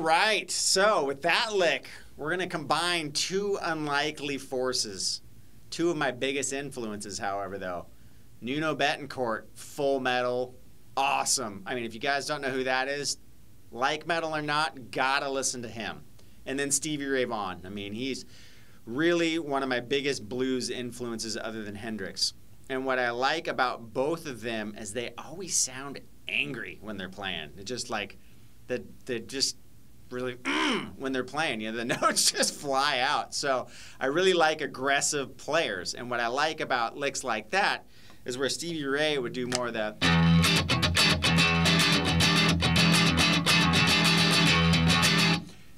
right, so with that lick, we're going to combine two unlikely forces. Two of my biggest influences, however, though. Nuno Betancourt, Full Metal, awesome. I mean, if you guys don't know who that is, like metal or not, gotta listen to him. And then Stevie Ray Vaughan. I mean, he's really one of my biggest blues influences other than Hendrix. And what I like about both of them is they always sound angry when they're playing. They're just like, they're just really, when they're playing, you know, the notes just fly out. So I really like aggressive players. And what I like about licks like that is where Stevie Ray would do more of the,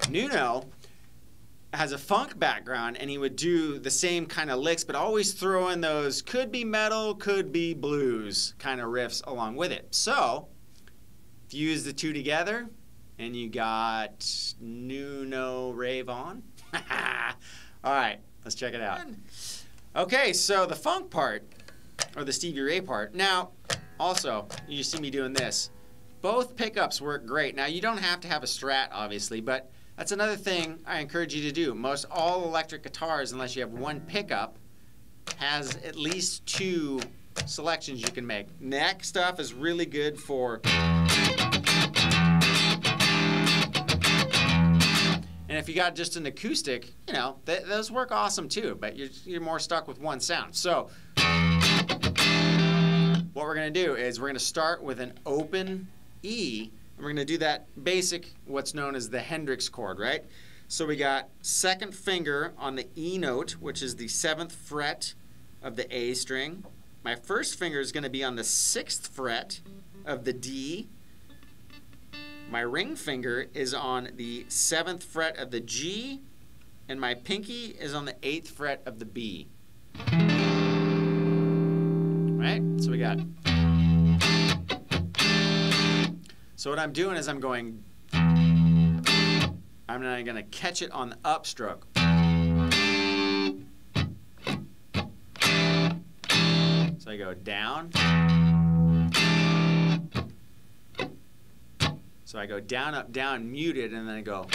Nuno has a funk background, and he would do the same kind of licks, but always throw in those could be metal, could be blues kind of riffs along with it. So if you use the two together, and you got Nuno Ray Vaughan. All right, let's check it out. Okay, so the funk part, or the Stevie Ray part. Now, also, you see me doing this. Both pickups work great. Now, you don't have to have a Strat, obviously, but that's another thing I encourage you to do. Most all electric guitars, unless you have one pickup, has at least two selections you can make. Neck stuff is really good for... And if you got just an acoustic, you know, those work awesome too, but you're more stuck with one sound. So what we're going to do is we're going to start with an open E, and we're going to do that basic, what's known as the Hendrix chord, right? So we got second finger on the E note, which is the 7th fret of the A string. My first finger is going to be on the 6th fret of the D. My ring finger is on the 7th fret of the G, and my pinky is on the 8th fret of the B. Right? So we got... So what I'm doing is I'm going... I'm not going to catch it on the upstroke. So I go down. So I go down, up, down, muted, and then I go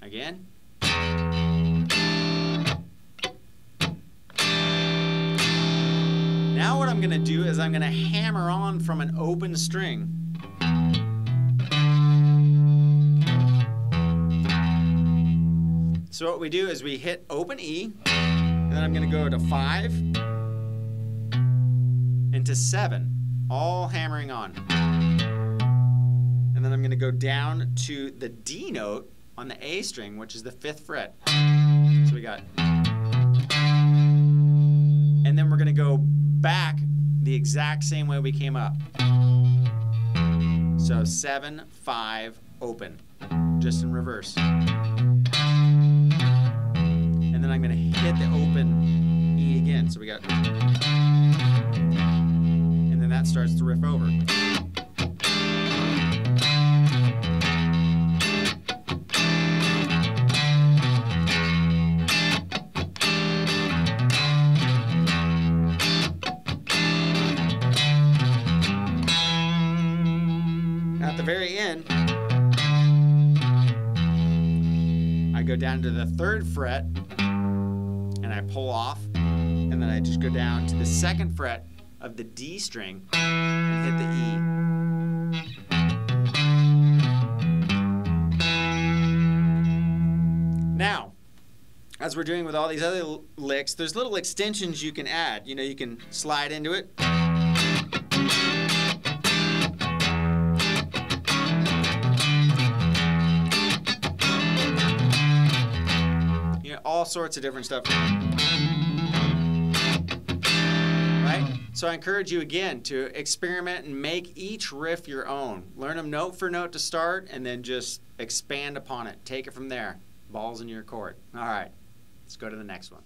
again. Now what I'm going to do is I'm going to hammer on from an open string. So what we do is we hit open E, and then I'm going to go to 5 and to 7. All hammering on. And then I'm going to go down to the D note on the A string, which is the 5th fret. So we got... And then we're going to go back the exact same way we came up. So 7, 5, open. Just in reverse. And then I'm going to hit the open E again. So we got... That starts to riff over. At the very end, I go down to the 3rd fret and I pull off, and then I just go down to the 2nd fret of the D string and hit the E. Now, as we're doing with all these other licks, there's little extensions you can add. You know, you can slide into it. You know, all sorts of different stuff. So I encourage you again to experiment and make each riff your own. Learn them note for note to start, and then just expand upon it. Take it from there. Ball's in your court. All right, let's go to the next one.